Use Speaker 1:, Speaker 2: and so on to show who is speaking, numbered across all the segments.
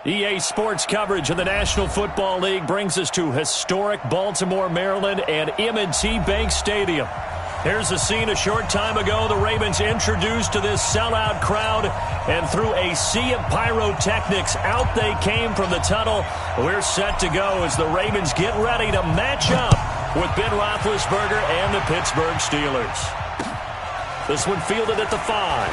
Speaker 1: EA Sports coverage of the National Football League brings us to historic Baltimore, Maryland, and M&T Bank Stadium. Here's the scene a short time ago. The Ravens introduced to this sellout crowd, and through a sea of pyrotechnics, out they came from the tunnel. We're set to go as the Ravens get ready to match up with Ben Roethlisberger and the Pittsburgh Steelers. This one fielded at the 5.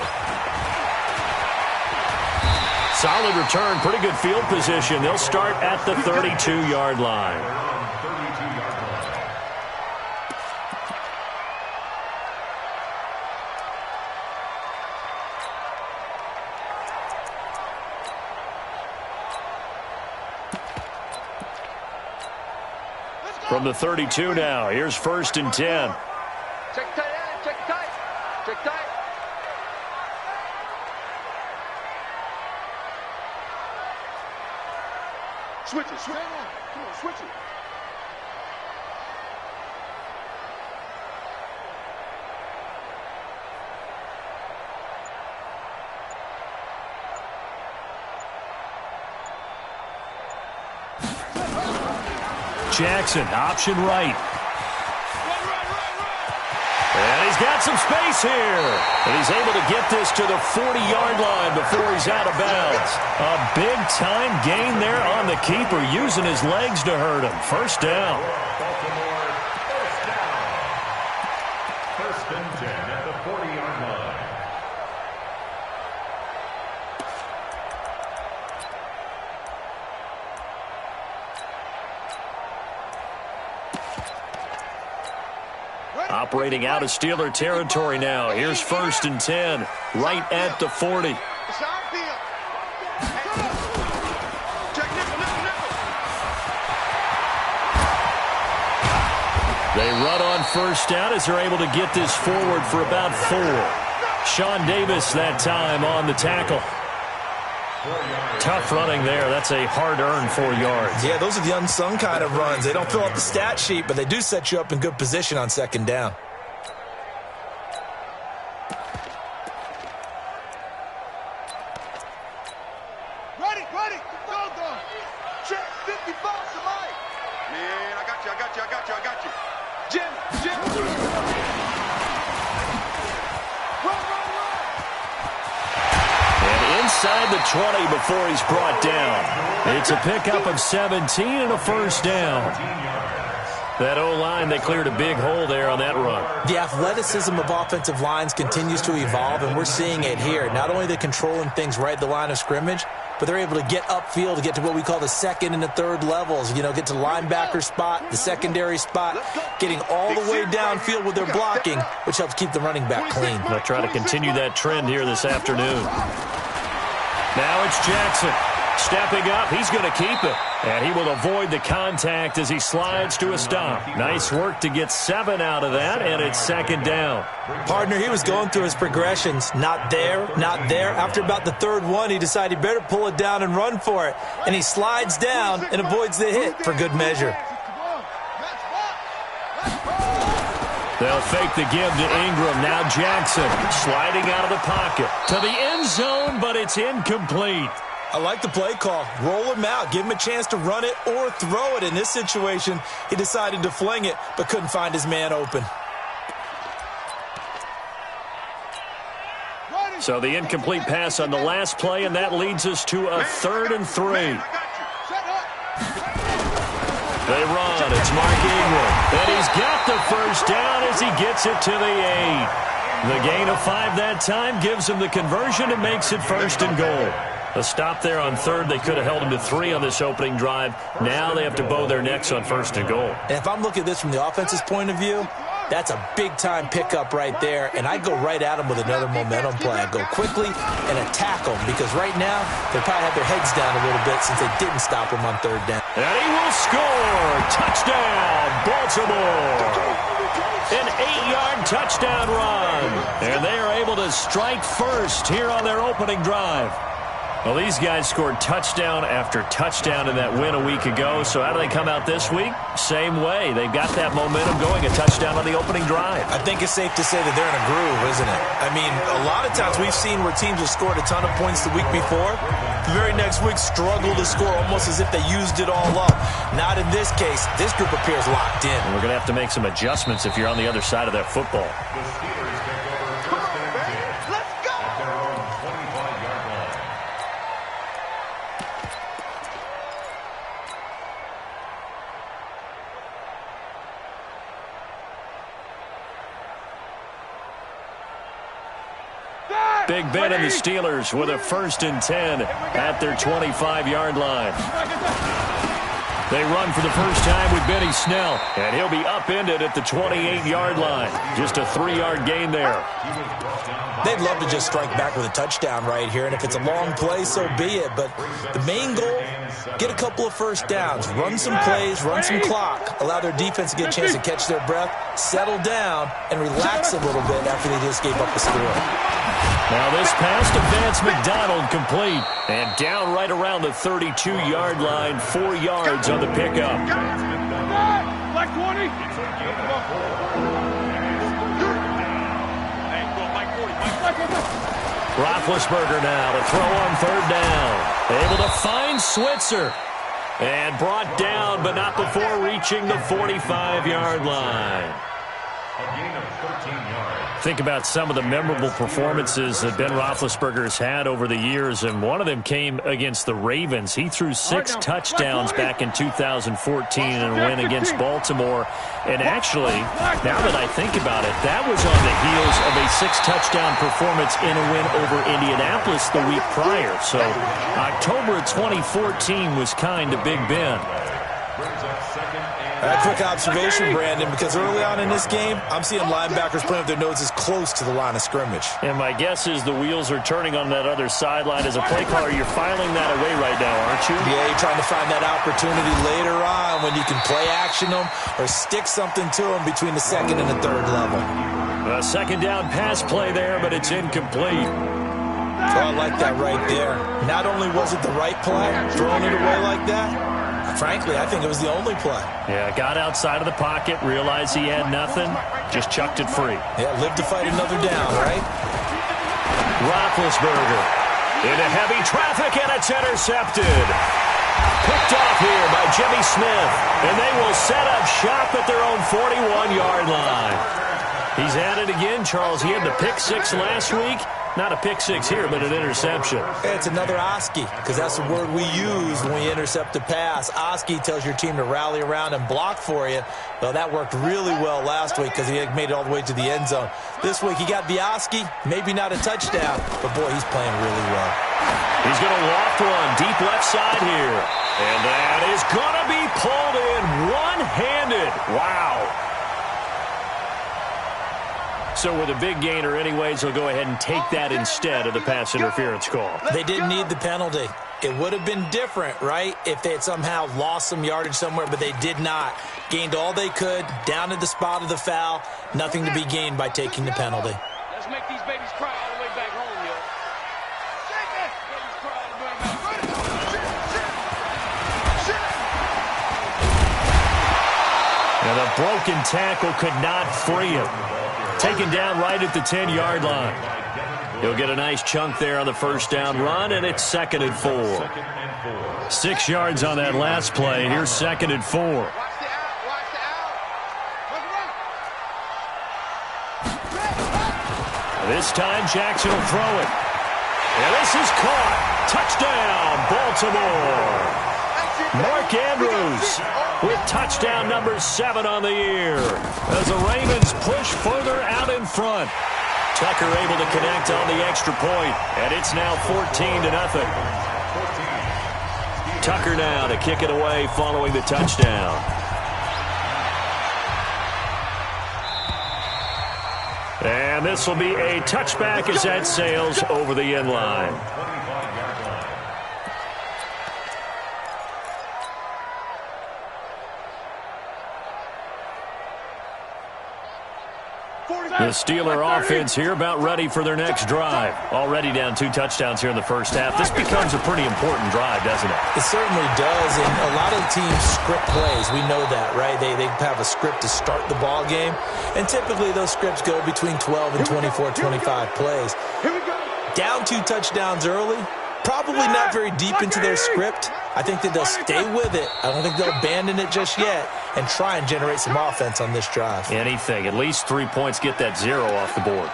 Speaker 1: Solid return, pretty good field position. They'll start at the 32-yard line. From the 32 now, here's 1st and 10.
Speaker 2: Check tight, check tight, check tight. Switch it, switch it. Come on, switch it.
Speaker 1: Jackson, option right. And he's got some space here. And he's able to get this to the 40-yard line before he's out of bounds. A big-time gain there on the keeper, using his legs to hurt him. First down.
Speaker 3: First and 10 at the 40-yard line.
Speaker 1: Operating out of Steeler territory now. Here's 1st and 10, right at the 40. They run on first down as they're able to get this forward for about 4. Sean Davis that time on the tackle. Tough running there. That's a hard-earned 4 yards.
Speaker 4: Yeah, those are the unsung kind of runs. They don't fill out the stat sheet, but they do set you up in good position on 2nd down.
Speaker 2: Ready, go. Check 55 to Mike. Man, I got you. Jim.
Speaker 1: Inside the 20 before he's brought down. It's a pickup of 17 and a first down. That O-line, they cleared a big hole there on that run.
Speaker 4: The athleticism of offensive lines continues to evolve, and we're seeing it here. Not only are they controlling things right at the line of scrimmage, but they're able to get upfield to get to what we call the 2nd and the 3rd levels. You know, get to the linebacker spot, the secondary spot, getting all the way downfield with their blocking, which helps keep the running back clean.
Speaker 1: They'll try to continue that trend here this afternoon. Now it's Jackson. Stepping up, he's going to keep it. And he will avoid the contact as he slides to a stop. Nice work to get 7 out of that, and it's 2nd down.
Speaker 4: Partner, he was going through his progressions. Not there. After about the 3rd one, he decided he better pull it down and run for it. And he slides down and avoids the hit for good measure.
Speaker 1: They'll fake the give to Ingram. Now Jackson sliding out of the pocket to the end zone, but it's incomplete.
Speaker 4: I like the play call. Roll him out. Give him a chance to run it or throw it. In this situation, he decided to fling it, but couldn't find his man open.
Speaker 1: So the incomplete pass on the last play, and that leads us to a 3rd and 3. They run. It's Mark Ingram. And he's got the first down as he gets it to the 8. The gain of 5 that time gives him the conversion and makes it 1st and goal. A stop there on 3rd. They could have held him to 3 on this opening drive. Now they have to bow their necks on 1st and goal.
Speaker 4: And if I'm looking at this from the offense's point of view, that's a big-time pickup right there. And I go right at him with another momentum play. I go quickly and attack them because right now they probably have their heads down a little bit since they didn't stop him on 3rd down.
Speaker 1: And he will score. Touchdown, Baltimore. An 8-yard touchdown run. And they are able to strike first here on their opening drive. Well, these guys scored touchdown after touchdown in that win a week ago. So how do they come out this week? Same way. They've got that momentum going, a touchdown on the opening drive.
Speaker 4: I think it's safe to say that they're in a groove, isn't it? I mean, a lot of times we've seen where teams have scored a ton of points the week before, The very next week, struggle to score almost as if they used it all up. Not in this case. This group appears locked in.
Speaker 1: And we're going to have to make some adjustments if you're on the other side of that football.
Speaker 3: The Steelers take over first and 10.
Speaker 2: Let's go!
Speaker 3: At their own 25-yard line.
Speaker 1: Big Ben and the Steelers with a 1st and 10 at their 25-yard line. They run for the first time with Benny Snell, and he'll be upended at the 28-yard line. Just a 3-yard gain there.
Speaker 4: They'd love to just strike back with a touchdown right here, and if it's a long play, so be it. But the main goal, get a couple of first downs, run some plays, run some clock, allow their defense to get a chance to catch their breath, settle down, and relax a little bit after they just gave up the score.
Speaker 1: Now this pass to Vance McDonald complete, and down right around the 32-yard line, 4 yards on the pickup.
Speaker 2: Black 20.
Speaker 1: Roethlisberger now to throw on 3rd down. Able to find Switzer. And brought down, but not before reaching the 45-yard line.
Speaker 3: A gain of 13 yards.
Speaker 1: Think about some of the memorable performances that Ben Roethlisberger has had over the years, and one of them came against the Ravens. He threw 6 touchdowns back in 2014 in a win against Baltimore. And actually, now that I think about it, that was on the heels of a 6-touchdown performance in a win over Indianapolis the week prior. So October of 2014 was kind of Big Ben.
Speaker 4: A quick observation, Brandon, because early on in this game, I'm seeing linebackers putting up their noses close to the line of scrimmage.
Speaker 1: And my guess is the wheels are turning on that other sideline. As a play caller, you're filing that away right now, aren't you?
Speaker 4: Yeah, you're trying to find that opportunity later on when you can play action them or stick something to them between the 2nd and the 3rd level.
Speaker 1: A 2nd down pass play there, but it's incomplete.
Speaker 4: So I like that right there. Not only was it the right play, throwing it away like that, frankly, I think it was the only play.
Speaker 1: Yeah, got outside of the pocket, realized he had nothing, just chucked it free.
Speaker 4: Yeah, live to fight another down, right?
Speaker 1: Roethlisberger into heavy traffic, and it's intercepted. Picked off here by Jimmy Smith, and they will set up shop at their own 41-yard line. He's at it again, Charles. He had the pick 6 last week. Not a pick 6 here, but an interception.
Speaker 4: Hey, it's another Oski, because that's the word we use when we intercept a pass. Oski tells your team to rally around and block for you. Well, that worked really well last week because he made it all the way to the end zone. This week he got the Oski, maybe not a touchdown, but boy, he's playing really well.
Speaker 1: He's going to loft one deep left side here. And that is going to be pulled in one-handed. Wow. So with a big gainer anyways, he'll go ahead and take that instead of the pass interference call.
Speaker 4: They didn't need the penalty. It would have been different, right, if they had somehow lost some yardage somewhere, but they did not. Gained all they could, down to the spot of the foul. Nothing to be gained by taking the penalty.
Speaker 5: Let's make these babies cry all the way back home, yo. Babies cry all the way back home.
Speaker 1: And a broken tackle could not free him. Taken down right at the 10-yard line. He'll get a nice chunk there on the 1st down run, and it's 2nd and 4. 6 yards on that last play. Here's 2nd and 4.
Speaker 2: Watch the out. Watch the out.
Speaker 1: This time Jackson will throw it. And this is caught. Touchdown, Baltimore. Mark Andrews with touchdown number 7 on the year as the Ravens push further out in front. Tucker able to connect on the extra point, and it's now 14-0. Tucker now to kick it away following the touchdown. And this will be a touchback as that sails over the end line. The Steeler offense here about ready for their next drive. Already down 2 touchdowns here in the first half. This becomes a pretty important drive, doesn't it?
Speaker 4: It certainly does, and a lot of teams script plays. We know that, right? They have a script to start the ball game, and typically those scripts go between 12 and 24, 25 plays. Down 2 touchdowns early, Probably not very deep into their script. I think that they'll stay with it. I don't think they'll abandon it just yet and try and generate some offense on this drive.
Speaker 1: Anything. At least 3 points, get that 0 off the board.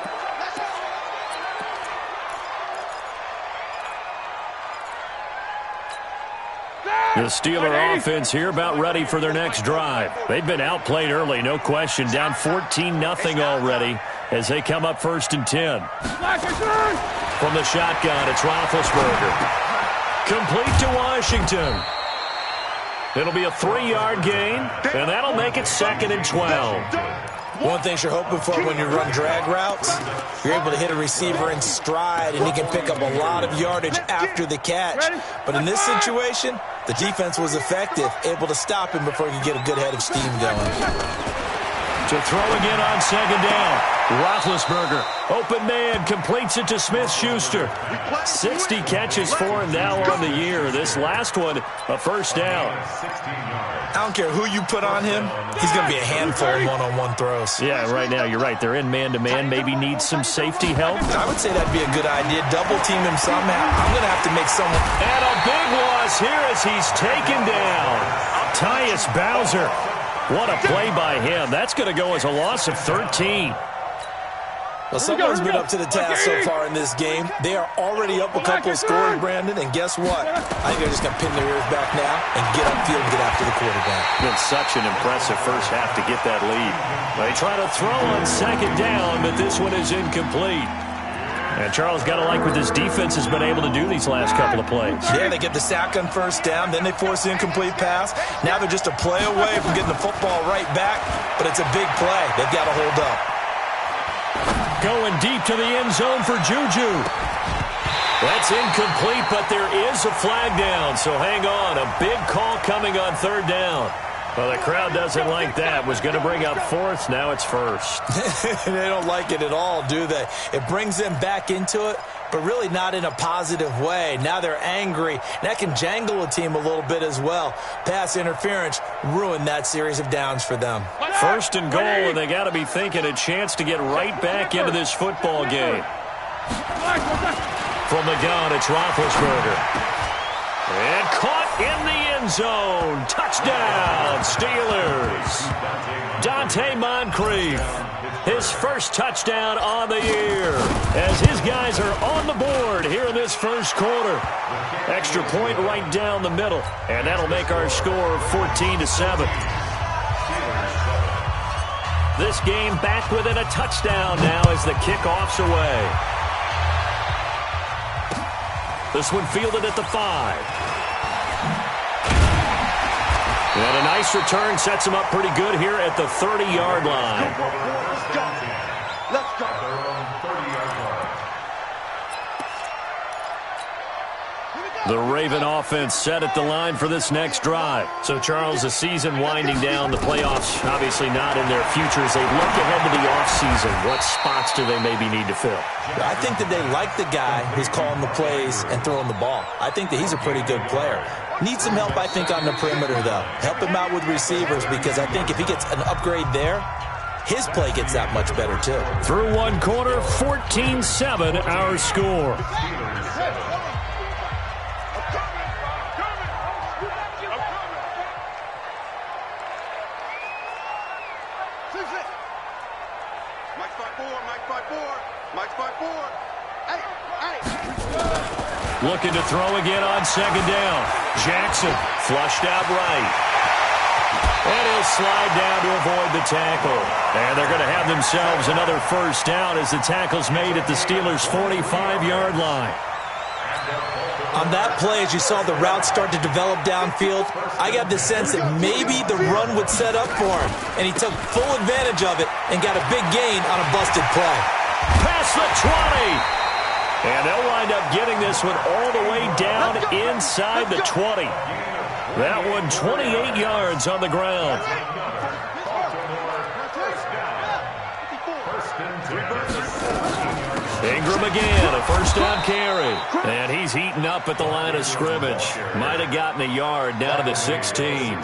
Speaker 1: The Steeler offense here about ready for their next drive. They've been outplayed early, no question. Down 14-0 already as they come up 1st and 10. From the shotgun, it's Roethlisberger. Complete to Washington. It'll be a 3-yard gain, and that'll make it 2nd and 12.
Speaker 4: One thing you're hoping for when you run drag routes, you're able to hit a receiver in stride, and he can pick up a lot of yardage after the catch. But in this situation, the defense was effective, able to stop him before he could get a good head of steam going.
Speaker 1: To throw again on 2nd down. Roethlisberger, open man, completes it to Smith-Schuster. 60 catches for him now on the year. This last one, a 1st down.
Speaker 4: I don't care who you put on him, he's going to be a handful of one-on-one throws.
Speaker 1: Yeah, right now, you're right. They're in man-to-man. Maybe needs some safety help.
Speaker 4: I would say that'd be a good idea. Double team him somehow. I'm going to have to make someone.
Speaker 1: And a big loss here as he's taken down. Tyus Bowser. What a play by him. That's going to go as a loss of 13.
Speaker 4: Well, someone's been up to the task so far in this game. They are already up a couple of scores, Brandon, and guess what? I think they're just going to pin their ears back now and get upfield and get after the quarterback.
Speaker 1: Been such an impressive first half to get that lead. They try to throw on 2nd down, but this one is incomplete. And Charles, got to like what this defense has been able to do these last couple of plays.
Speaker 4: Yeah, they get the sack on 1st down, then they force the incomplete pass. Now they're just a play away from getting the football right back, but it's a big play. They've got to hold up.
Speaker 1: Going deep to the end zone for Juju. That's incomplete, but there is a flag down, so hang on. A big call coming on 3rd down. Well, the crowd doesn't like that. Was going to bring up 4th. Now it's 1st.
Speaker 4: They don't like it at all, do they? It brings them back into it, but really not in a positive way. Now they're angry. That can jangle a team a little bit as well. Pass interference ruined that series of downs for them.
Speaker 1: 1st and goal, and they got to be thinking a chance to get right back into this football game. From the gun, it's Roethlisberger. And caught in the end zone. Touchdown, Steelers. Dante Moncrief, his first touchdown on the year as his guys are on the board here in this 1st quarter. Extra point right down the middle, and that'll make our score 14-7. This game back within a touchdown now as the kickoff's away. This one fielded at the 5. And a nice return sets him up pretty good here at the 30-yard line.
Speaker 2: Let's go.
Speaker 1: The Raven offense set at the line for this next drive. So, Charles, the season winding down, the playoffs obviously not in their future. As they look ahead to the offseason, what spots do they maybe need to fill?
Speaker 4: I think that they like the guy who's calling the plays and throwing the ball. I think that he's a pretty good player. Needs some help, I think, on the perimeter, though. Help him out with receivers because I think if he gets an upgrade there, his play gets that much better, too.
Speaker 1: Through one quarter, 14-7 our score. Looking to throw again on 2nd down. Jackson flushed out right. And he'll slide down to avoid the tackle. And they're going to have themselves another 1st down as the tackle's made at the Steelers' 45-yard line.
Speaker 4: On that play, as you saw the route start to develop downfield, I got the sense that maybe the run would set up for him. And he took full advantage of it and got a big gain on a busted play.
Speaker 1: Past the 20. And they'll wind up getting this one all the way down inside the 20. That one 28 yards on the ground. Ingram again, a 1st down carry. And he's heating up at the line of scrimmage. Might have gotten a yard down to the 16.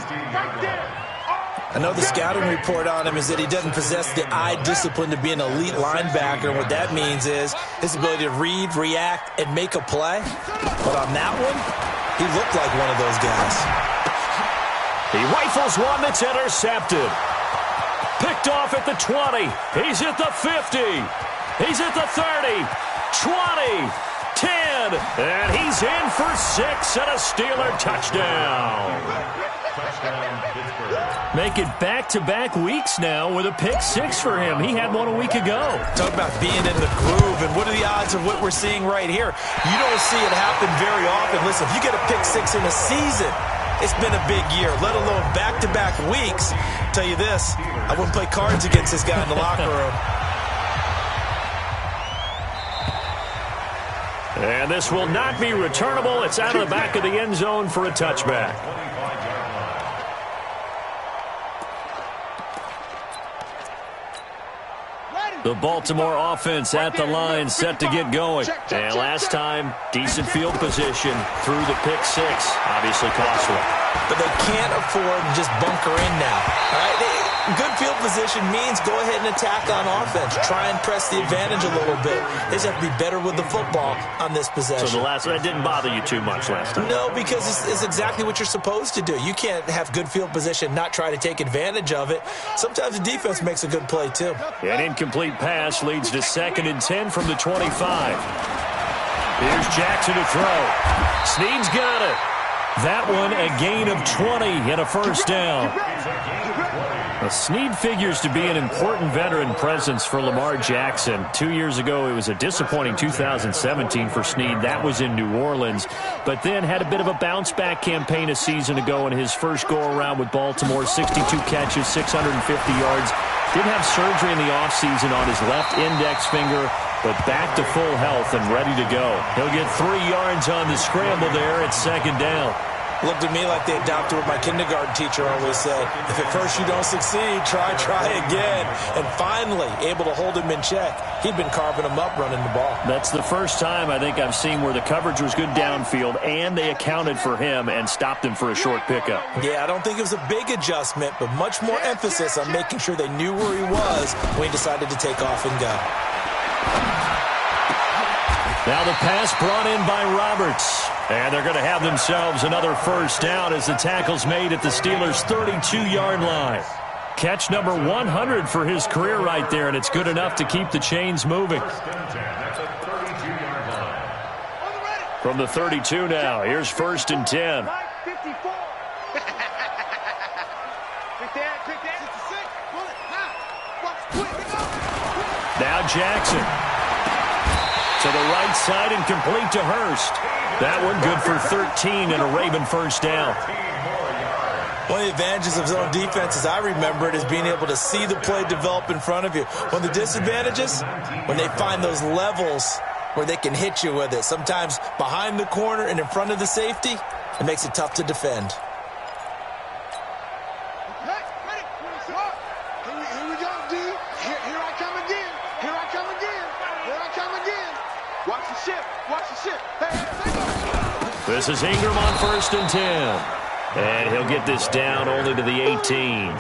Speaker 4: I know the scouting report on him is that he doesn't possess the eye discipline to be an elite linebacker. And what that means is his ability to read, react, and make a play. But on that one, he looked like one of those guys.
Speaker 1: He rifles one that's intercepted. Picked off at the 20. He's at the 50. He's at the 30. 20. 10. And he's in for 6 and a Steeler touchdown. Make it back-to-back weeks now with a pick-6 for him. He had one a week ago.
Speaker 4: Talk about being in the groove, and what are the odds of what we're seeing right here? You don't see it happen very often. Listen, if you get a pick-6 in a season, it's been a big year, let alone back-to-back weeks. I'll tell you this, I wouldn't play cards against this guy in the locker room.
Speaker 1: And this will not be returnable. It's out of the back of the end zone for a touchback. The Baltimore offense at the line, set to get going. And last time, decent field position through the pick-6. Obviously costly.
Speaker 4: But they can't afford to just bunker in now. All right? Good field position means go ahead and attack on offense. Try and press the advantage a little bit. They just have to be better with the football on this possession.
Speaker 1: So that didn't bother you too much last time?
Speaker 4: No, because it's exactly what you're supposed to do. You can't have good field position, not try to take advantage of it. Sometimes the defense makes a good play, too.
Speaker 1: An incomplete pass leads to 2nd and 10 from the 25. Here's Jackson to throw. Snead's got it. That one a gain of 20 and a first down. Snead figures to be an important veteran presence for Lamar Jackson. 2 years ago, it was a disappointing 2017 for Snead. That was in New Orleans. But then had a bit of a bounce-back campaign a season ago in his first go-around with Baltimore. 62 catches, 650 yards. Did have surgery in the offseason on his left index finger, but back to full health and ready to go. He'll get 3 yards on the scramble there at 2nd down.
Speaker 4: Looked to me like they adopted what my kindergarten teacher always said. If at first you don't succeed, try again. And finally, able to hold him in check. He'd been carving him up running the ball.
Speaker 1: That's the first time I think I've seen where the coverage was good downfield and they accounted for him and stopped him for a short pickup.
Speaker 4: Yeah, I don't think it was a big adjustment, but much more emphasis on making sure they knew where he was when he decided to take off and go.
Speaker 1: Now the pass brought in by Roberts. And they're going to have themselves another first down as the tackle's made at the Steelers' 32-yard line. Catch number 100 for his career right there, and it's good enough to keep the chains moving. From the 32 now, here's 1st and 10. Now Jackson. To the right side and complete to Hurst. That one good for 13 and a Raven first down.
Speaker 4: One of the advantages of zone defense, as I remember it, is being able to see the play develop in front of you. One of the disadvantages, when they find those levels where they can hit you with it, sometimes behind the corner and in front of the safety, it makes it tough to defend.
Speaker 1: This is Ingram on 1st and 10. And he'll get this down only to the 18.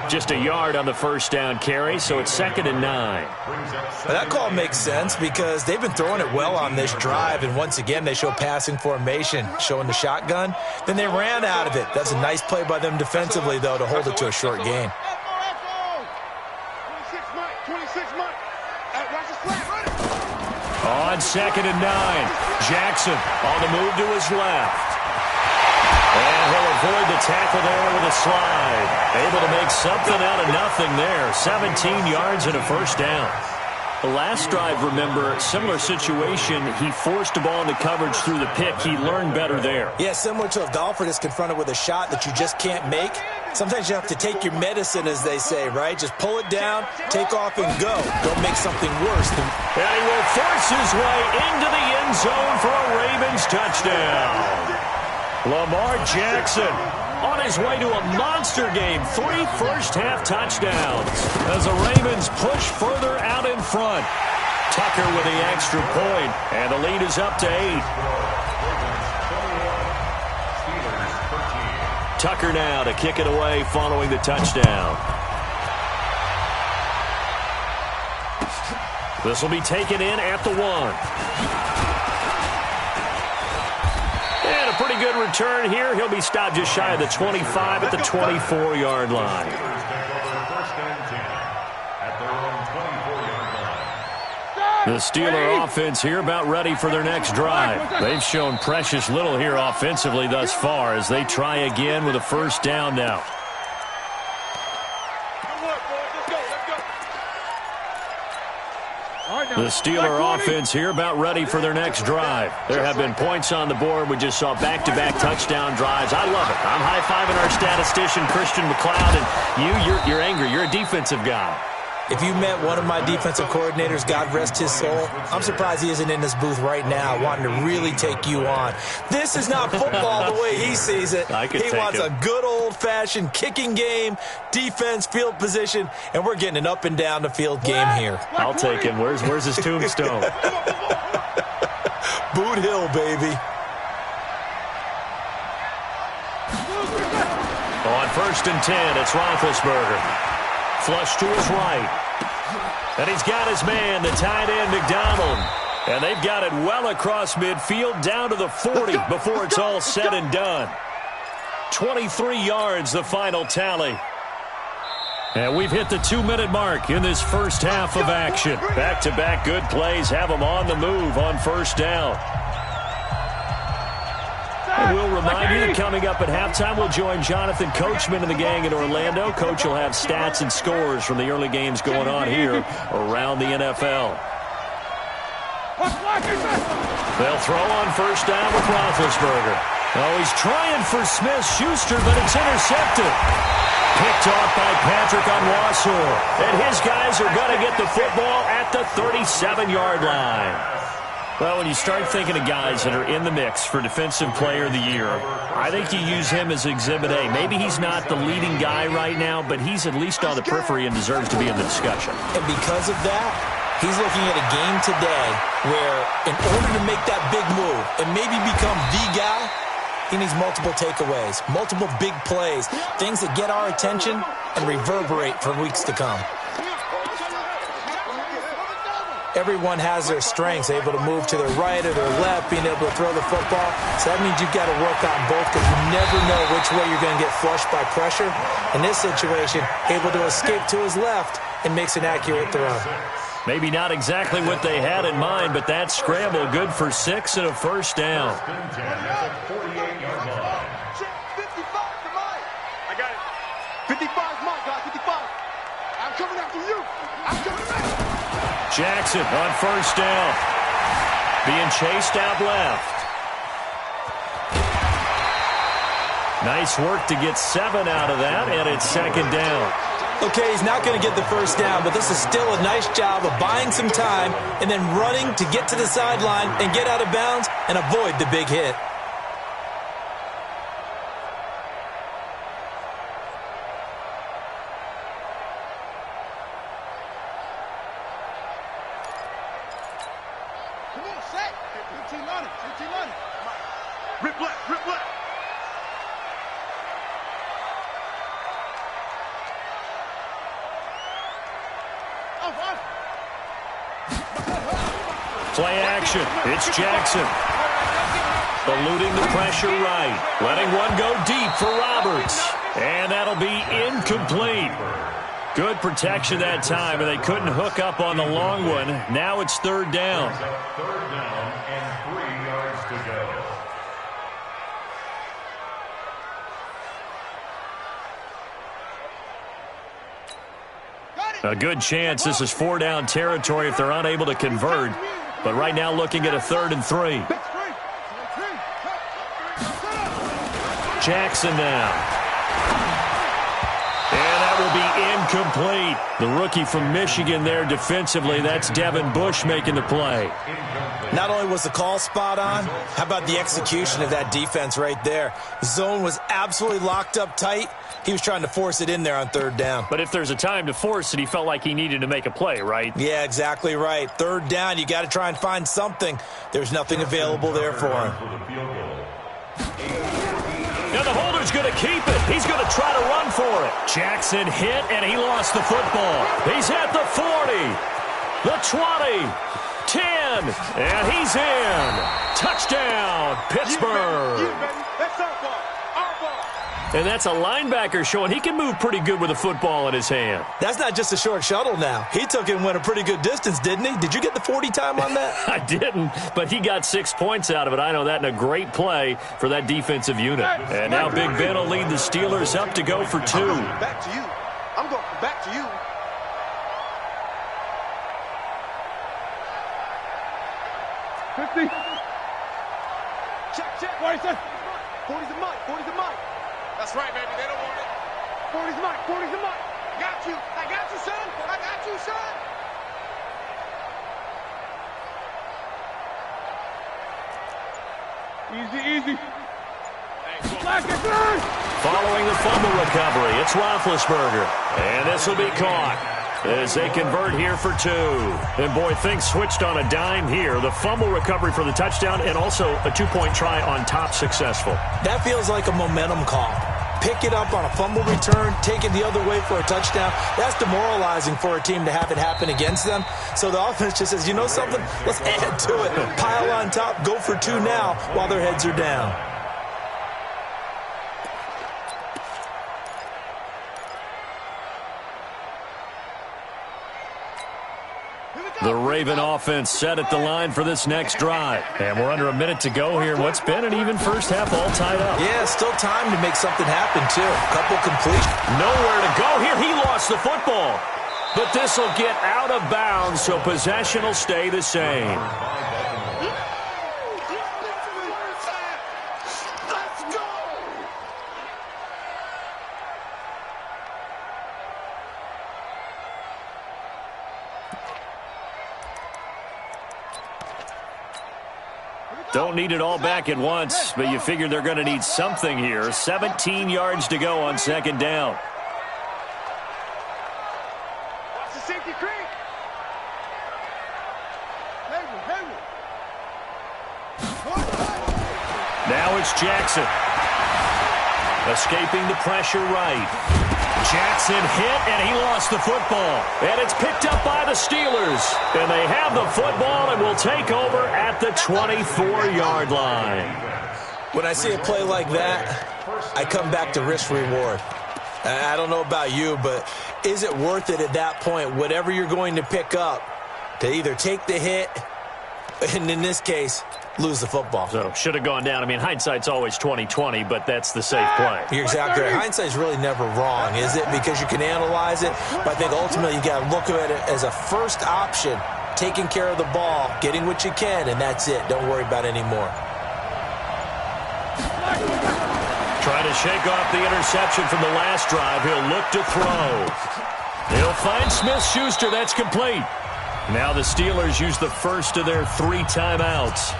Speaker 1: Just a yard on the first down carry, so it's 2nd and 9.
Speaker 4: Well, that call makes sense because they've been throwing it well on this drive, and once again they show passing formation, showing the shotgun. Then they ran out of it. That's a nice play by them defensively, though, to hold it to a short gain.
Speaker 1: On 2nd and 9, Jackson on the move to his left. And he'll avoid the tackle there with a slide. Able to make something out of nothing there. 17 yards and a first down. The last drive, remember, similar situation. He forced the ball into coverage through the pick. He learned better there.
Speaker 4: Yeah, similar to a golfer that's confronted with a shot that you just can't make. Sometimes you have to take your medicine, as they say, right? Just pull it down, take off, and go. Don't make something worse.
Speaker 1: And he will force his way into the end zone for a Ravens touchdown. Lamar Jackson on his way to a monster game. 3 first-half touchdowns as the Ravens push further out in front. Tucker with the extra point, and the lead is up to 8. Tucker now to kick it away following the touchdown. This will be taken in at the 1. And a pretty good return here. He'll be stopped just shy of the 25 at the 24-yard line. The Steeler offense here about ready for their next drive. They've shown precious little here offensively thus far as they try again with a first down now. The Steeler offense here about ready for their next drive. There have been points on the board. We just saw back-to-back touchdown drives. I love it. I'm high-fiving our statistician, Christian McLeod, and you're angry. You're a defensive guy.
Speaker 4: If you met one of my defensive coordinators, God rest his soul, I'm surprised he isn't in this booth right now wanting to really take you on. This is not football the way he sees it. He wants a good old-fashioned kicking game, defense, field position, and we're getting an up-and-down-the-field game here.
Speaker 1: I'll take him. Where's his tombstone?
Speaker 4: Boot Hill, baby.
Speaker 1: On 1st and 10, it's Roethlisberger. Flush to his right. And he's got his man, the tight end, McDonald. And they've got it well across midfield down to the 40 before it's all said and done. 23 yards, the final tally. And we've hit the 2-minute mark in this first half of action. Back-to-back good plays have them on the move on first down. And we'll remind you that coming up at halftime, we'll join Jonathan Coachman and the gang in Orlando. Coach will have stats and scores from the early games going on here around the NFL. They'll throw on first down with Roethlisberger. Oh, he's trying for Smith-Schuster, but it's intercepted. Picked off by Patrick Onwuasor. And his guys are going to get the football at the 37-yard line. Well, when you start thinking of guys that are in the mix for Defensive Player of the Year, I think you use him as Exhibit A. Maybe he's not the leading guy right now, but he's at least on the periphery and deserves to be in the discussion.
Speaker 4: And because of that, he's looking at a game today where in order to make that big move and maybe become the guy, he needs multiple takeaways, multiple big plays, things that get our attention and reverberate for weeks to come. Everyone has their strengths, able to move to their right or their left, being able to throw the football. So that means you've got to work on both because you never know which way you're going to get flushed by pressure. In this situation, able to escape to his left and makes an accurate throw.
Speaker 1: Maybe not exactly what they had in mind, but that scramble good for 6 and a first down.
Speaker 2: I got it. 55 is mine, guys. 55. I'm coming after you. I'm coming after you.
Speaker 1: Jackson on first down. Being chased out left. Nice work to get 7 out of that, and it's second down.
Speaker 4: Okay, he's not going to get the first down, but this is still a nice job of buying some time and then running to get to the sideline and get out of bounds and avoid the big hit.
Speaker 2: Rip left, rip left.
Speaker 1: Play action. It's Jackson. Eluding the pressure right. Letting one go deep for Roberts. And that'll be incomplete. Good protection that time, and they couldn't hook up on the long one. Now it's third down.
Speaker 3: Third down and 3 yards to go.
Speaker 1: A good chance this is 4-down territory if they're unable to convert. But right now looking at a 3rd and 3. Jackson now. And that will be incomplete. The rookie from Michigan there defensively. That's Devin Bush making the play.
Speaker 4: Not only was the call spot on, how about the execution of that defense right there? The zone was absolutely locked up tight. He was trying to force it in there on 3rd down.
Speaker 1: But if there's a time to force it, he felt like he needed to make a play, right?
Speaker 4: Yeah, exactly right. 3rd down, you got to try and find something. There's nothing available there for him.
Speaker 1: And the holder's going to keep it. He's going to try to run for it. Jackson hit, and he lost the football. He's at the 40, the 20, 10, and he's in. Touchdown, Pittsburgh.
Speaker 2: That's our ball. Our ball.
Speaker 1: And that's a linebacker showing he can move pretty good with a football in his hand.
Speaker 4: That's not just a short shuttle now. He took it and went a pretty good distance, didn't he? Did you get the 40 time on that?
Speaker 1: I didn't, but he got 6 points out of it. I know that, and a great play for that defensive unit. And now Big Ben will lead the Steelers up to go for 2.
Speaker 2: Back to you. I'm going back to you. Check. 40's a mic. 40's a mic. That's right, baby. They don't want it. 40's mic. 40's a mic. Got you. I got you, son. I got you, son. Easy.
Speaker 1: Following the fumble recovery, it's Roethlisberger. And this will be caught as they convert here for 2. And, boy, things switched on a dime here. The fumble recovery for the touchdown and also a 2-point try on top successful.
Speaker 4: That feels like a momentum call. Pick it up on a fumble return, take it the other way for a touchdown. That's demoralizing for a team to have it happen against them. So the offense just says, you know something? Let's add to it. Pile on top, go for 2 now while their heads are down.
Speaker 1: The Raven offense set at the line for this next drive. And we're under a minute to go here. What's been an even first half all tied up.
Speaker 4: Yeah, still time to make something happen, too. Couple completions.
Speaker 1: Nowhere to go here. He lost the football. But this will get out of bounds, so possession will stay the same. Don't need it all back at once, but you figure they're going to need something here. 17 yards to go on second down.
Speaker 2: Watch the safety creep.
Speaker 1: Now it's Jackson. Escaping the pressure right. Jackson hit, and he lost the football. And it's picked up by the Steelers. And they have the football and will take over at the 24-yard line.
Speaker 4: When I see a play like that, I come back to risk-reward. I don't know about you, but is it worth it at that point, whatever you're going to pick up, to either take the hit, and in this case, lose the football?
Speaker 1: So, should have gone down. I mean, hindsight's always 20/20, but that's the safe play.
Speaker 4: You're exactly right. Hindsight's really never wrong, is it? Because you can analyze it, but I think ultimately you got to look at it as a first option, taking care of the ball, getting what you can, and that's it. Don't worry about any more.
Speaker 1: Trying to shake off the interception from the last drive. He'll look to throw. He'll find Smith-Schuster. That's complete. Now the Steelers use the first of their 3 timeouts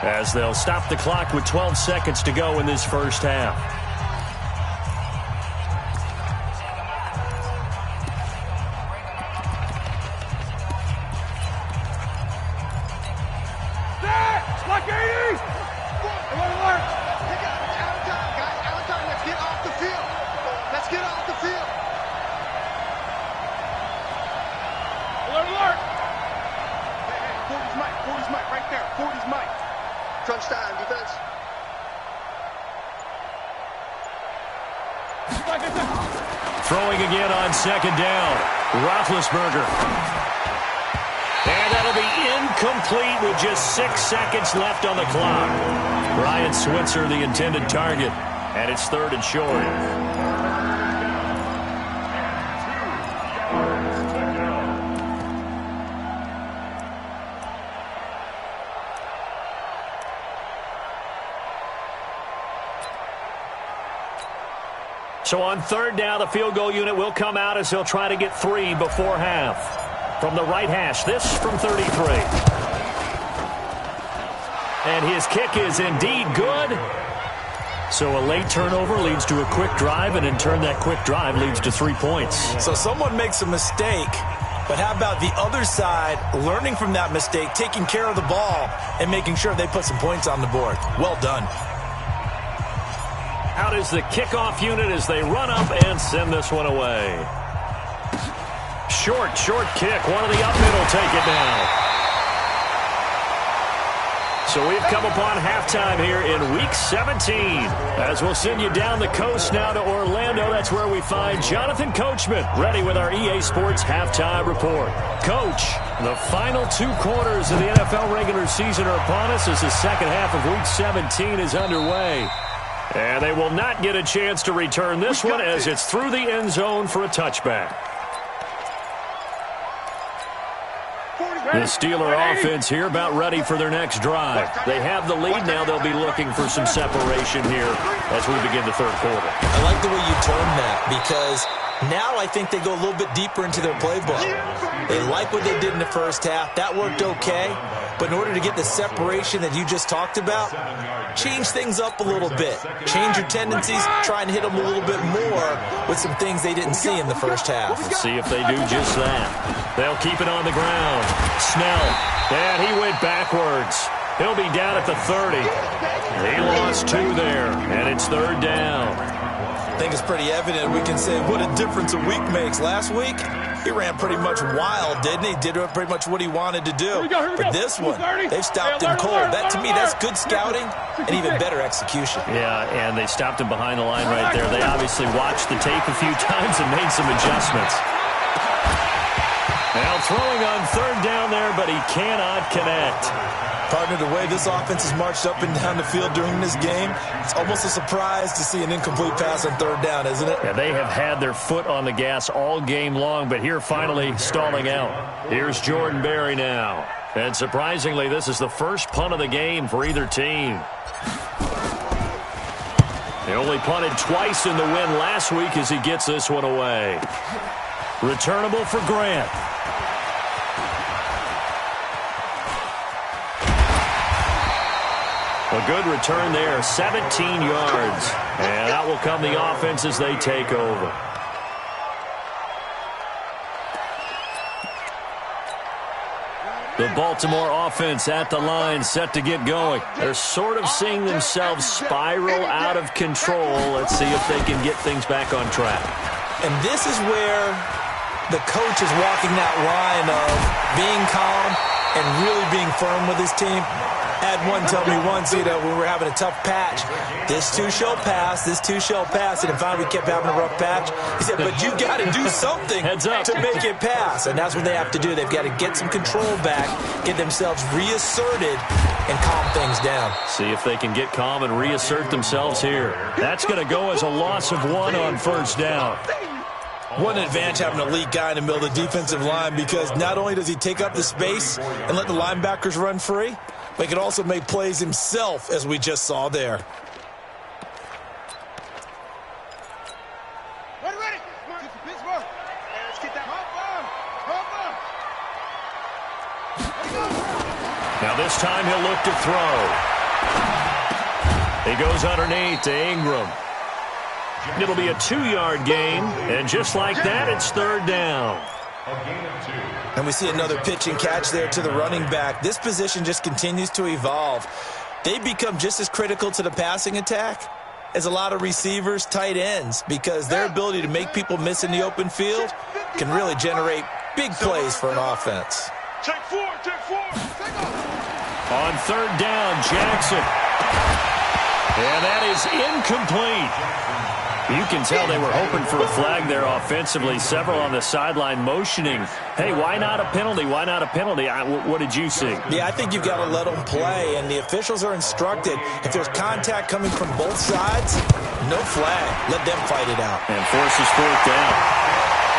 Speaker 1: as they'll stop the clock with 12 seconds to go in this first half.
Speaker 2: Like 80! Alert! Out of time, guys. Out of time. Let's get off the field. Let's get off the field. Alert! Hey, 40's Mike. 40's Mike right there. 40's Mike. Crunch time, defense.
Speaker 1: Throwing again on second down. Roethlisberger. And that'll be incomplete with just 6 seconds left on the clock. Ryan Switzer, the intended target. And it's 3rd and short. So on 3rd down, the field goal unit will come out as he'll try to get 3 before half. From the right hash, this from 33. And his kick is indeed good. So a late turnover leads to a quick drive, and in turn that quick drive leads to 3 points.
Speaker 4: So someone makes a mistake, but how about the other side learning from that mistake, taking care of the ball, and making sure they put some points on the board? Well done.
Speaker 1: Out is the kickoff unit as they run up and send this one away. Short kick. One of the up mid will take it down. So we've come upon halftime here in Week 17. As we'll send you down the coast now to Orlando. That's where we find Jonathan Coachman, ready with our EA Sports Halftime Report. Coach, the final 2 quarters of the NFL regular season are upon us as the second half of Week 17 is underway. And they will not get a chance to return this one as it's through the end zone for a touchback. The Steeler offense here about ready for their next drive. They have the lead now. They'll be looking for some separation here as we begin the third quarter.
Speaker 4: I like the way you termed that because now I think they go a little bit deeper into their playbook. They like what they did in the first half. That worked okay. But in order to get the separation that you just talked about, change things up a little bit. Change your tendencies. Try and hit them a little bit more with some things they didn't see in the first half.
Speaker 1: Let's see if they do just that. They'll keep it on the ground. Snell. And he went backwards. He'll be down at the 30. He lost 2 there, and it's third down.
Speaker 4: I think it's pretty evident. We can say what a difference a week makes. Last week, he ran pretty much wild, didn't he? Did pretty much what he wanted to do. But this one, they've stopped him cold. That, to me, that's good scouting and even better execution.
Speaker 1: Yeah, and they stopped him behind the line right there. They obviously watched the tape a few times and made some adjustments. Now throwing on third down there, but he cannot connect.
Speaker 4: Partner, the way this offense has marched up and down the field during this game, it's almost a surprise to see an incomplete pass on third down, isn't it?
Speaker 1: Yeah, they have had their foot on the gas all game long, but here finally stalling out. Here's Jordan Berry now. And surprisingly, this is the first punt of the game for either team. He only punted twice in the win last week as he gets this one away. Returnable for Grant. A good return there, 17 yards. And that will come the offense as they take over. The Baltimore offense at the line, set to get going. They're sort of seeing themselves spiral out of control. Let's see if they can get things back on track.
Speaker 4: And this is where the coach is walking that line of being calm and really being firm with his team. Had one tell me once, when we were having a tough patch, this too shall pass, this too shall pass. And finally we kept having a rough patch. He said, but you got to do something to make it pass. And that's what they have to do. They've got to get some control back, get themselves reasserted, and calm things down.
Speaker 1: See if they can get calm and reassert themselves here. That's going to go as a loss of 1 on first down.
Speaker 4: What an advantage having an elite guy in the middle of the defensive line, because not only does he take up the space and let the linebackers run free, but he can also make plays himself, as we just saw there.
Speaker 2: Ready. Pittsburgh. Let's get that
Speaker 1: Now this time he'll look to throw. He goes underneath to Ingram. It'll be a 2-yard gain, and just like that, it's third down.
Speaker 4: And we see another pitch and catch there to the running back. This position just continues to evolve. They become just as critical to the passing attack as a lot of receivers, tight ends, because their ability to make people miss in the open field can really generate big plays for an offense.
Speaker 5: Check four.
Speaker 1: On third down, Jackson. And that is incomplete. You can tell they were hoping for a flag there offensively. Several on the sideline motioning, hey, why not a penalty? Why not a penalty? What did you see?
Speaker 4: Yeah, I think you've got to let them play, and the officials are instructed, if there's contact coming from both sides, no flag. Let them fight it out.
Speaker 1: And forces fourth down.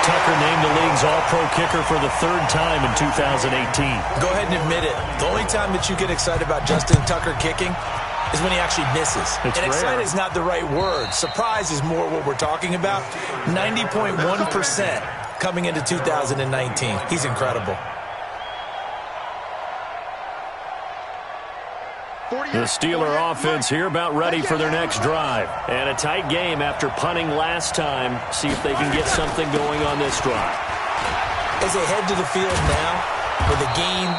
Speaker 1: Tucker named the league's all-pro kicker for the 3rd time in 2018.
Speaker 4: Go ahead and admit it. The only time that you get excited about Justin Tucker kicking is when he actually misses.
Speaker 1: It's
Speaker 4: and
Speaker 1: rare.
Speaker 4: excited is not the right word. Surprise is more what we're talking about. 90.1% coming into 2019. He's incredible.
Speaker 1: The Steeler offense here about ready for their next drive. And a tight game after punting last time. See if they can get something going on this drive.
Speaker 4: As they head to the field now, with the game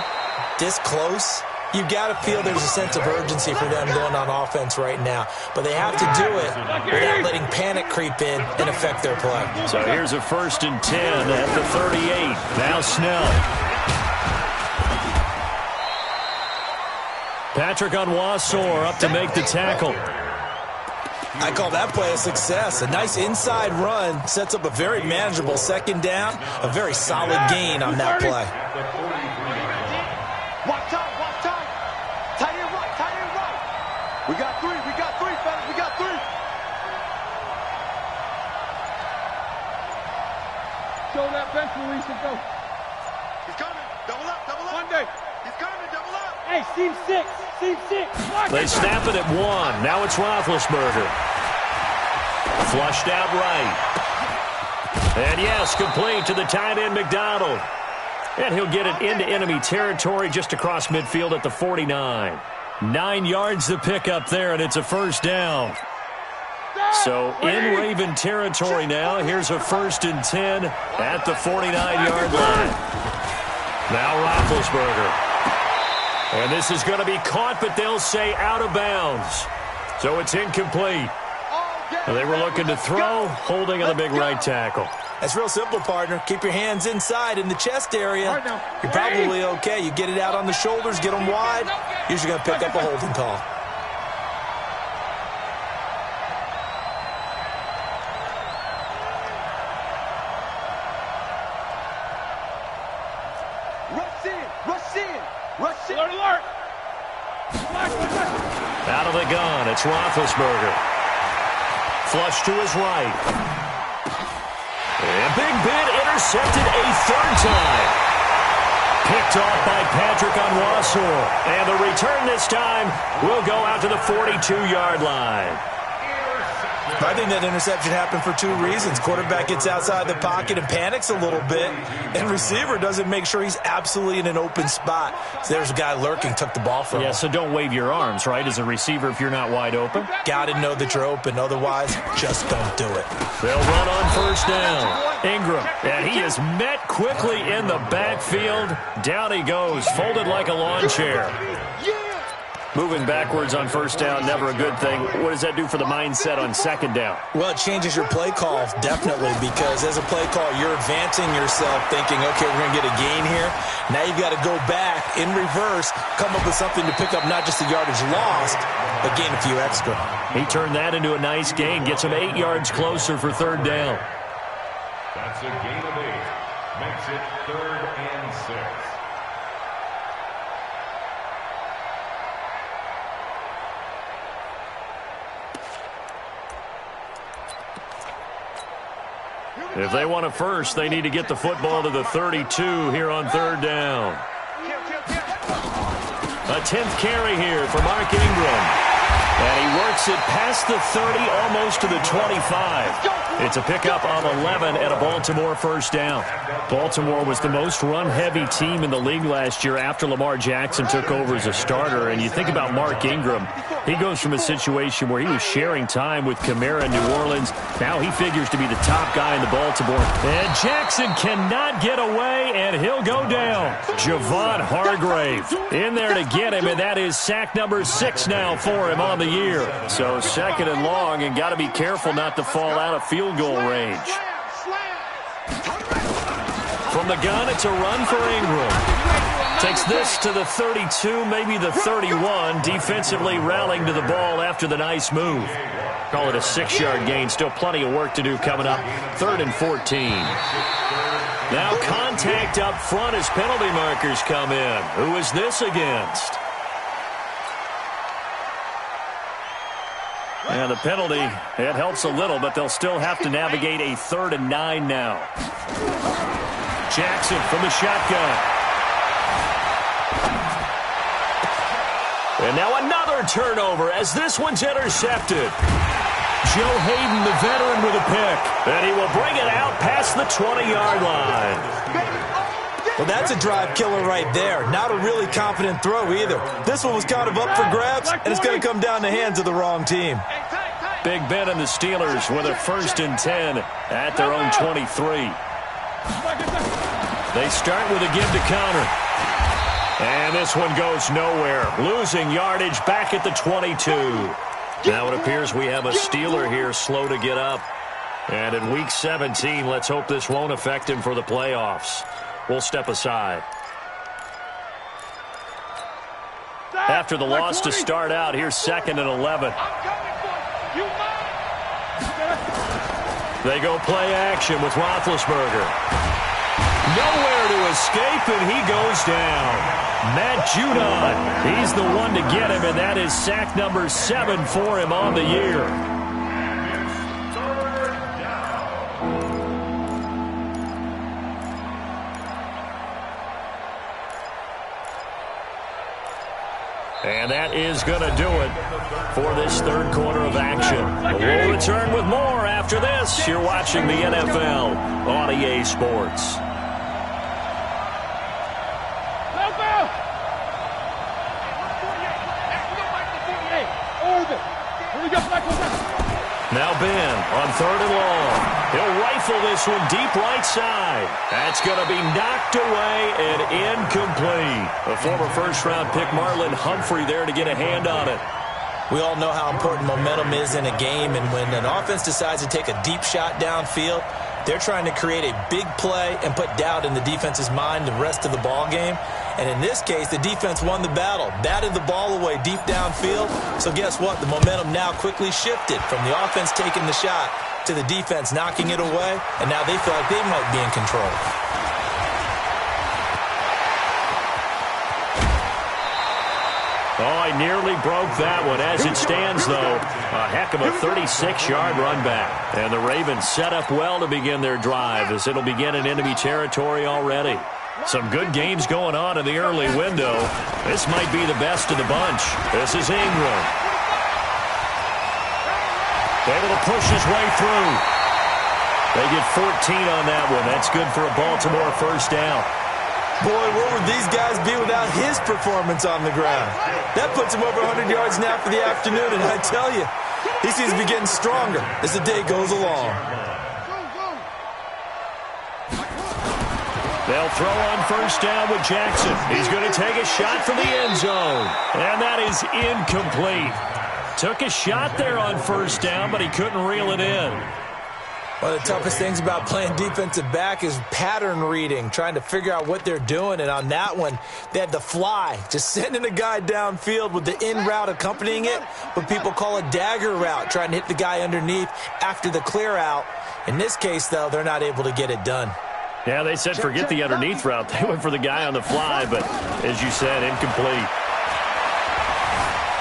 Speaker 4: this close, You got to feel there's a sense of urgency for them going on offense right now. But they have to do it without letting panic creep in and affect their play.
Speaker 1: So here's a 1st and 10 at the 38. Now Snell. Patrick Onwuasor up to make the tackle.
Speaker 4: I call that play a success. A nice inside run sets up a very manageable 2nd down. A very solid gain on that play.
Speaker 2: Watch time. Tight end right. We got three, fellas. We got 3. Show that bench release and go. He's coming. Double up. Monday. He's coming. Double up.
Speaker 5: Hey, seam 6.
Speaker 1: They snap it at 1. Now it's Roethlisberger. Flushed out right. And yes, complete to the tight end McDonald. And he'll get it into enemy territory just across midfield at the 49. 9 yards to pick up there, and it's a 1st down. So in Raven territory now. Here's a 1st and 10 at the 49-yard line. Now Roethlisberger. And this is going to be caught, but they'll say out of bounds. So it's incomplete. They were looking to throw, holding on the big right tackle.
Speaker 4: That's real simple, partner. Keep your hands inside in the chest area. You're probably okay. You get it out on the shoulders, get them wide. Usually going to pick up a holding call.
Speaker 2: Rush in. Alert.
Speaker 1: Out of the gun, it's Roethlisberger. Flush to his right. And Big Ben intercepted a 3rd time. Picked off by Patrick Onwuasor. And the return this time will go out to the 42-yard line.
Speaker 4: I think that interception happened for 2 reasons. Quarterback gets outside the pocket and panics a little bit, and receiver doesn't make sure he's absolutely in an open spot. So there's a guy lurking, took the ball from him.
Speaker 1: Yeah, so don't wave your arms, right, as a receiver if you're not wide open.
Speaker 4: Got to know that you're open. Otherwise, just don't do it.
Speaker 1: They'll run on 1st down. Ingram, and he is met quickly in the backfield. Down he goes, folded like a lawn chair. Moving backwards on 1st down, never a good thing. What does that do for the mindset on 2nd down?
Speaker 4: Well, it changes your play call, definitely, because as a play call, you're advancing yourself thinking, okay, we're going to get a gain here. Now you've got to go back in reverse, come up with something to pick up not just the yardage lost, but gain a few extra.
Speaker 1: He turned that into a nice gain, gets him 8 yards closer for 3rd down.
Speaker 3: That's a gain of 8. Makes it 3rd and 6.
Speaker 1: If they want a 1st, they need to get the football to the 32 here on 3rd down. A 10th carry here for Mark Ingram. And he works it past the 30, almost to the 25. It's a pickup of 11 at a Baltimore 1st down. Baltimore was the most run-heavy team in the league last year after Lamar Jackson took over as a starter. And you think about Mark Ingram, he goes from a situation where he was sharing time with Kamara in New Orleans. Now he figures to be the top guy in the Baltimore. And Jackson cannot get away, and he'll go down. Javon Hargrave in there to get him, and that is sack number 6 now for him on the year. So 2nd and long, and got to be careful not to fall out of field goal range. From the gun, it's a run for Ingram. Takes this to the 32, maybe the 31. Defensively rallying to the ball after the nice move. Call it a 6-yard gain. Still plenty of work to do coming up. 3rd and 14. Now contact up front as penalty markers come in. Who is this against? And the penalty, it helps a little, but they'll still have to navigate a 3rd and 9 now. Jackson from the shotgun. And now another turnover as this one's intercepted. Joe Hayden, the veteran, with a pick. And he will bring it out past the 20-yard line.
Speaker 4: Well, that's a drive killer right there. Not a really confident throw either. This one was kind of up for grabs, and it's going to come down the hands of the wrong team.
Speaker 1: Big Ben and the Steelers with a 1st and 10 at their own 23. They start with a give to Connor. And this one goes nowhere. Losing yardage back at the 22. Now it appears we have a Steeler here slow to get up. And in Week 17, let's hope this won't affect him for the playoffs. We'll step aside. After the loss to start out, here's 2nd and 11. They go play action with Roethlisberger. Nowhere to escape, and he goes down. Matt Judon, he's the one to get him, and that is sack number 7 for him on the year. And that is going to do it for this third quarter of action. We'll return with more after this. You're watching the NFL on EA Sports. Now Ben on 3rd and long. He'll rifle this one deep right side. That's going to be knocked away and incomplete. A former first-round pick, Marlon Humphrey, there to get a hand on it.
Speaker 4: We all know how important momentum is in a game, and when an offense decides to take a deep shot downfield, they're trying to create a big play and put doubt in the defense's mind the rest of the ball game. And in this case, the defense won the battle, batted the ball away deep downfield. So guess what? The momentum now quickly shifted from the offense taking the shot to the defense knocking it away, and now they feel like they might be in control.
Speaker 1: Oh, I nearly broke that one. As it stands, though, a heck of a 36-yard run back. And the Ravens set up well to begin their drive as it'll begin in enemy territory already. Some good games going on in the early window. This might be the best of the bunch. This is Ingram. Able to push his way through. They get 14 on that one. That's good for a Baltimore first down.
Speaker 4: Boy, where would these guys be without his performance on the ground? That puts him over 100 yards now for the afternoon, and I tell you, he seems to be getting stronger as the day goes along.
Speaker 1: They'll throw on first down with Jackson. He's going to take a shot from the end zone, and that is incomplete. Took a shot there on first down, but he couldn't reel it in.
Speaker 4: One of the toughest things about playing defensive back is pattern reading, trying to figure out what they're doing. And on that one, they had the fly, just sending a guy downfield with the in route accompanying it, what people call a dagger route, trying to hit the guy underneath after the clear out. In this case, though, they're not able to get it done.
Speaker 1: Yeah, they said forget the underneath route. They went for the guy on the fly, but as you said, incomplete.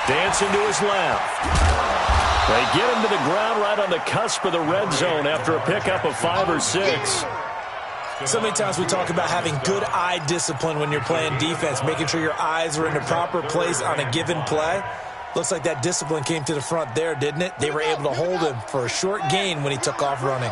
Speaker 1: Dancing to his left. They get him to the ground right on the cusp of the red zone after a pickup of 5 or 6.
Speaker 4: So many times we talk about having good eye discipline when you're playing defense, making sure your eyes are in the proper place on a given play. Looks like that discipline came to the front there, didn't it? They were able to hold him for a short gain when he took off running.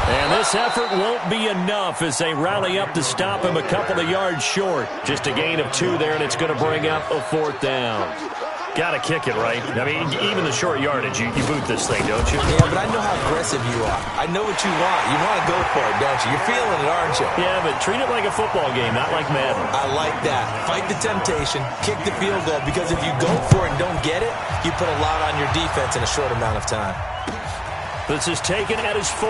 Speaker 1: And this effort won't be enough as they rally up to stop him a couple of yards short. Just a gain of 2 there, and it's going to bring up a 4th down. Got to kick it, right? I mean, even the short yardage, you boot this thing, don't you?
Speaker 4: Yeah, but I know how aggressive you are. I know what you want. You want to go for it, don't you? You're feeling it, aren't you?
Speaker 1: Yeah, but treat it like a football game, not like Madden.
Speaker 4: I like that. Fight the temptation, kick the field goal, because if you go for it and don't get it, you put a lot on your defense in a short amount of time.
Speaker 1: This is taken at his 4.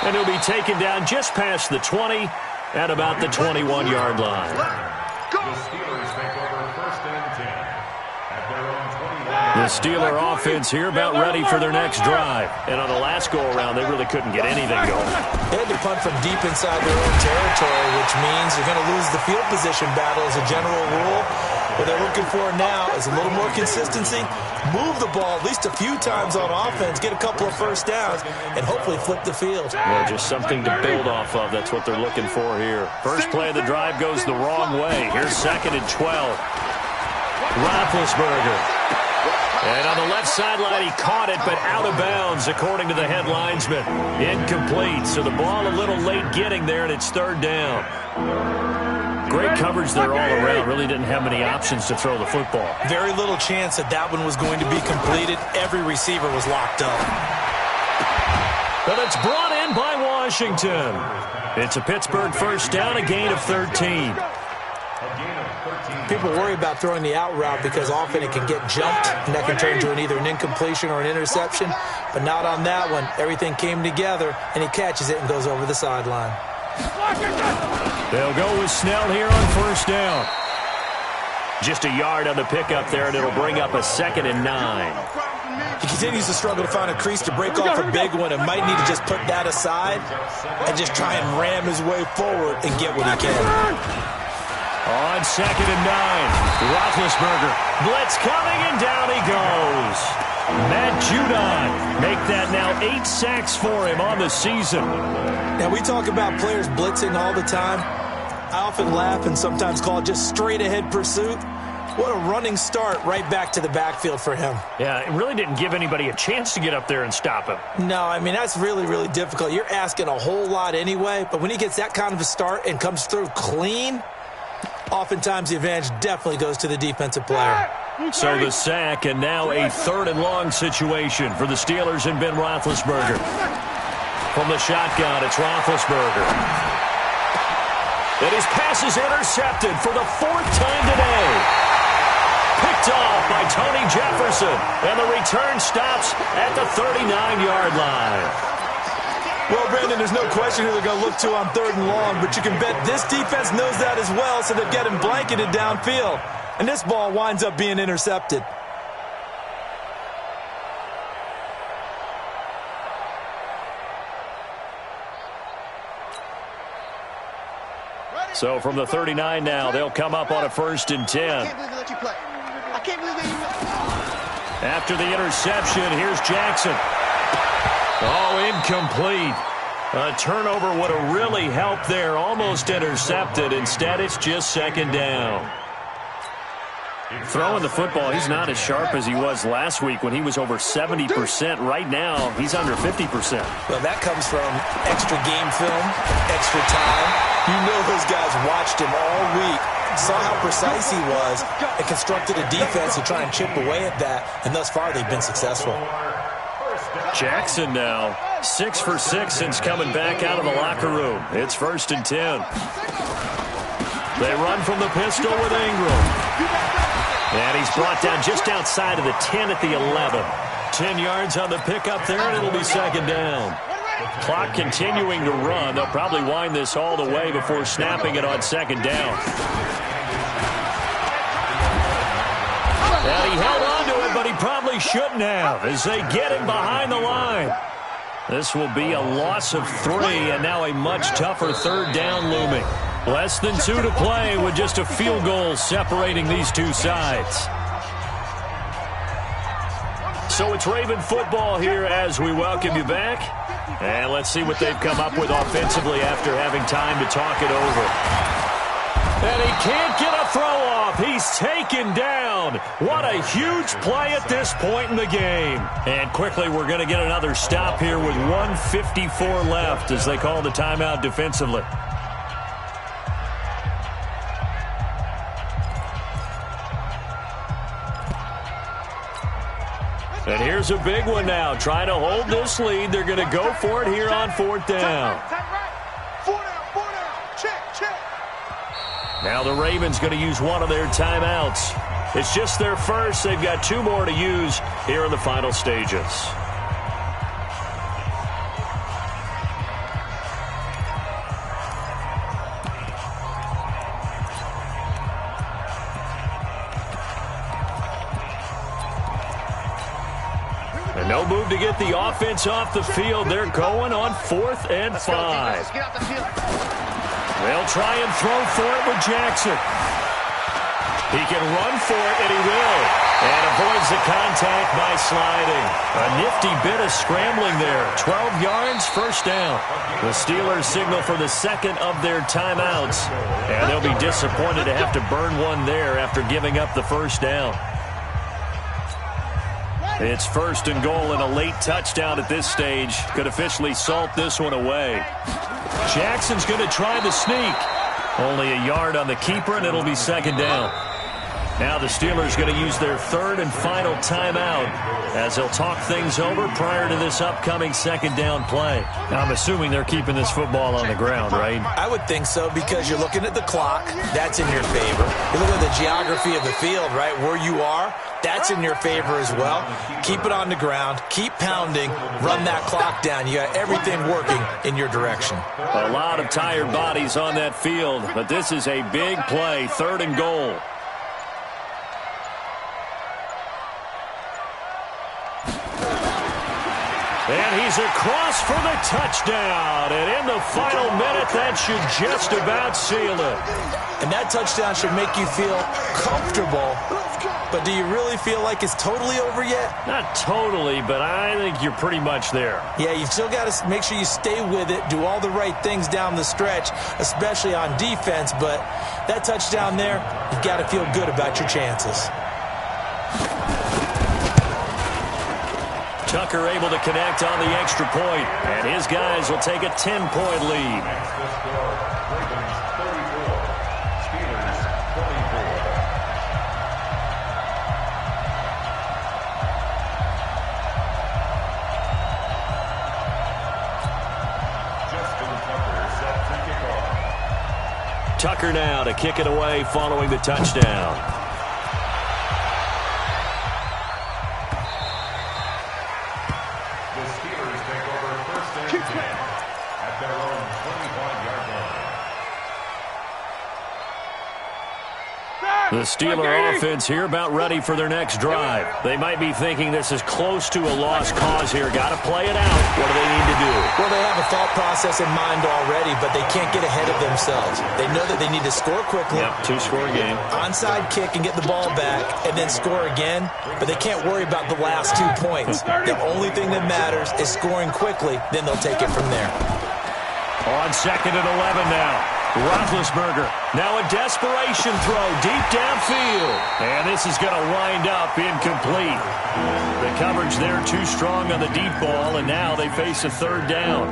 Speaker 1: And he'll be taken down just past the 20 at about the 21-yard line.
Speaker 3: The Steelers take over 1st and 10 at their own 21.
Speaker 1: The Steeler offense here about ready for their next drive. And on the last go-around, they really couldn't get anything going.
Speaker 4: They had to punt from deep inside their own territory, which means you're going to lose the field position battle as a general rule. What they're looking for now is a little more consistency, move the ball at least a few times on offense, get a couple of first downs, and hopefully flip the field.
Speaker 1: Well, just something to build off of. That's what they're looking for here. First play of the drive goes the wrong way. Here's 2nd and 12. Roethlisberger. And on the left sideline, he caught it, but out of bounds, according to the head linesman. Incomplete, so the ball a little late getting there, and it's 3rd down. Great coverage there all around. Really didn't have many options to throw the football.
Speaker 4: Very little chance that that one was going to be completed. Every receiver was locked up.
Speaker 1: But it's brought in by Washington. It's a Pittsburgh first down, a gain of 13.
Speaker 4: People worry about throwing the out route because often it can get jumped, and that can turn into either an incompletion or an interception. But not on that one. Everything came together, and he catches it and goes over the sideline.
Speaker 1: They'll go with Snell here on first down. Just a yard on the pickup there, and it'll bring up a 2nd and 9.
Speaker 4: He continues to struggle to find a crease to break off a big one and might need to just put that aside and just try and ram his way forward and get what he can.
Speaker 1: On 2nd and 9, Roethlisberger. Blitz coming, and down he goes. Matt Judon make that now 8 sacks for him on the season.
Speaker 4: Now, we talk about players blitzing all the time. I often laugh and sometimes call it just straight-ahead pursuit. What a running start right back to the backfield for him.
Speaker 1: Yeah, it really didn't give anybody a chance to get up there and stop him.
Speaker 4: No, I mean, that's really, really difficult. You're asking a whole lot anyway, but when he gets that kind of a start and comes through clean, oftentimes the advantage definitely goes to the defensive player.
Speaker 1: So the sack, and now a 3rd and long situation for the Steelers and Ben Roethlisberger. From the shotgun, it's Roethlisberger. And his pass is intercepted for the 4th time today. Picked off by Tony Jefferson, and the return stops at the 39-yard line.
Speaker 4: Well, Brandon, there's no question who they're going to look to on 3rd and long, but you can bet this defense knows that as well, so they've got him blanketed downfield. And this ball winds up being intercepted.
Speaker 1: So from the 39 now, they'll come up on a 1st and 10.
Speaker 2: I can't believe they let you play. I can't believe they
Speaker 1: After the interception, here's Jackson. Oh, incomplete. A turnover would have really helped there. Almost intercepted. Instead, it's just 2nd down. Throwing the football, he's not as sharp as he was last week when he was over 70%. Right now, he's under 50%.
Speaker 4: Well, that comes from extra game film, extra time. You know those guys watched him all week, saw how precise he was, and constructed a defense to try and chip away at that, and thus far they've been successful.
Speaker 1: Jackson now 6 for 6 since coming back out of the locker room. It's 1st and 10. They run from the pistol with Ingram. And he's brought down just outside of the 10 at the 11. 10 yards on the pickup there, and it'll be 2nd down. Clock continuing to run. They'll probably wind this all the way before snapping it on 2nd down. And he held on to it, but he probably shouldn't have as they get him behind the line. This will be a loss of 3, and now a much tougher 3rd down looming. Less than 2 to play with just a field goal separating these two sides. So it's Raven football here as we welcome you back. And let's see what they've come up with offensively after having time to talk it over. And he can't get a throw off. He's taken down. What a huge play at this point in the game. And quickly we're going to get another stop here with 1:54 left as they call the timeout defensively. And here's a big one now. Trying to hold this lead. They're going to go for it here on 4th down.
Speaker 2: 4 down. Check.
Speaker 1: Now the Ravens going to use one of their timeouts. It's just their first. They've got 2 more to use here in the final stages. And no move to get the offense off the field. They're going on 4th and 5.
Speaker 2: Let's get out the field.
Speaker 1: They'll try and throw for it with Jackson. He can run for it, and he will. And avoids the contact by sliding. A nifty bit of scrambling there. 12 yards, 1st down. The Steelers signal for the 2nd of their timeouts. And they'll be disappointed to have to burn one there after giving up the 1st down. It's 1st and goal, and a late touchdown at this stage could officially salt this one away. Jackson's going to try the sneak. Only a yard on the keeper, and it'll be 2nd down. Now the Steelers going to use their third and final timeout as they'll talk things over prior to this upcoming second down play. Now, I'm assuming they're keeping this football on the ground, right?
Speaker 4: I would think so, because you're looking at the clock. That's in your favor. You're looking at the geography of the field, right? Where you are, that's in your favor as well. Keep it on the ground. Keep pounding. Run that clock down. You got everything working in your direction.
Speaker 1: A lot of tired bodies on that field, but this is a big play, 3rd and goal. And he's across for the touchdown. And in the final minute, that should just about seal it.
Speaker 4: And that touchdown should make you feel comfortable. But do you really feel like it's totally over yet?
Speaker 1: Not totally, but I think you're pretty much there.
Speaker 4: Yeah, you still got to make sure you stay with it, do all the right things down the stretch, especially on defense. But that touchdown there, you've got to feel good about your chances.
Speaker 1: Tucker able to connect on the extra point, and his guys will take a 10-point lead. Tucker now to kick it away following the touchdown.
Speaker 3: The Steelers take over 1st and 10 at their own 25-yard line.
Speaker 1: The Steeler offense here about ready for their next drive. They might be thinking this is close to a lost cause here. Got to play it out. What do they need to do?
Speaker 4: Well, they have a thought process in mind already, but they can't get ahead of themselves. They know that they need to score quickly.
Speaker 1: Yep, 2-score game.
Speaker 4: Onside kick and get the ball back and then score again, but they can't worry about the last 2 points. The only thing that matters is scoring quickly, then they'll take it from there.
Speaker 1: On 2nd and 11 now. Roethlisberger, now a desperation throw deep downfield. And this is going to wind up incomplete. The coverage there too strong on the deep ball, and now they face a 3rd down.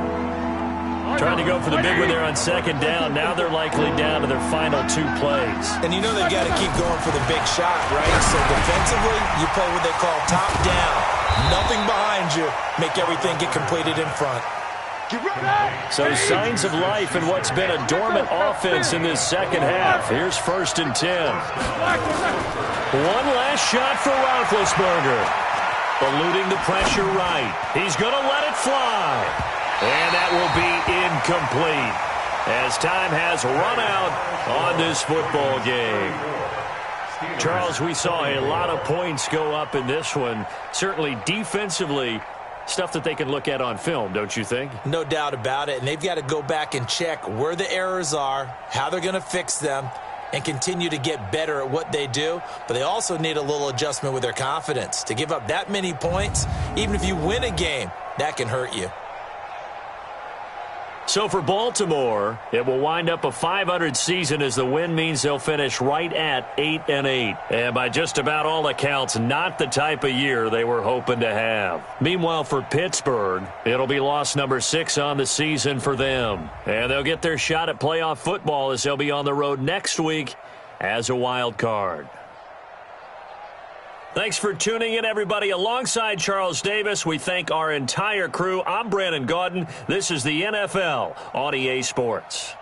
Speaker 1: Trying to go for the big one there on 2nd down. Now they're likely down to their final 2 plays.
Speaker 4: And you know they've got to keep going for the big shot, right? So defensively, you play what they call top down. Nothing behind you. Make everything get completed in front.
Speaker 1: So signs of life in what's been a dormant offense in this second half. Here's 1st and 10. One last shot for Roethlisberger. Eluding the pressure right. He's going to let it fly. And that will be incomplete as time has run out on this football game. Charles, we saw a lot of points go up in this one. Certainly defensively, stuff that they can look at on film, don't you think?
Speaker 4: No doubt about it, and they've got to go back and check where the errors are, how they're going to fix them, and continue to get better at what they do. But they also need a little adjustment with their confidence. To give up that many points, even if you win a game, that can hurt you.
Speaker 1: So for Baltimore, it will wind up a .500 season as the win means they'll finish right at 8-8. And by just about all accounts, not the type of year they were hoping to have. Meanwhile, for Pittsburgh, it'll be loss number 6 on the season for them. And they'll get their shot at playoff football as they'll be on the road next week as a wild card. Thanks for tuning in, everybody. Alongside Charles Davis, we thank our entire crew. I'm Brandon Gaudin. This is the NFL on EA Sports.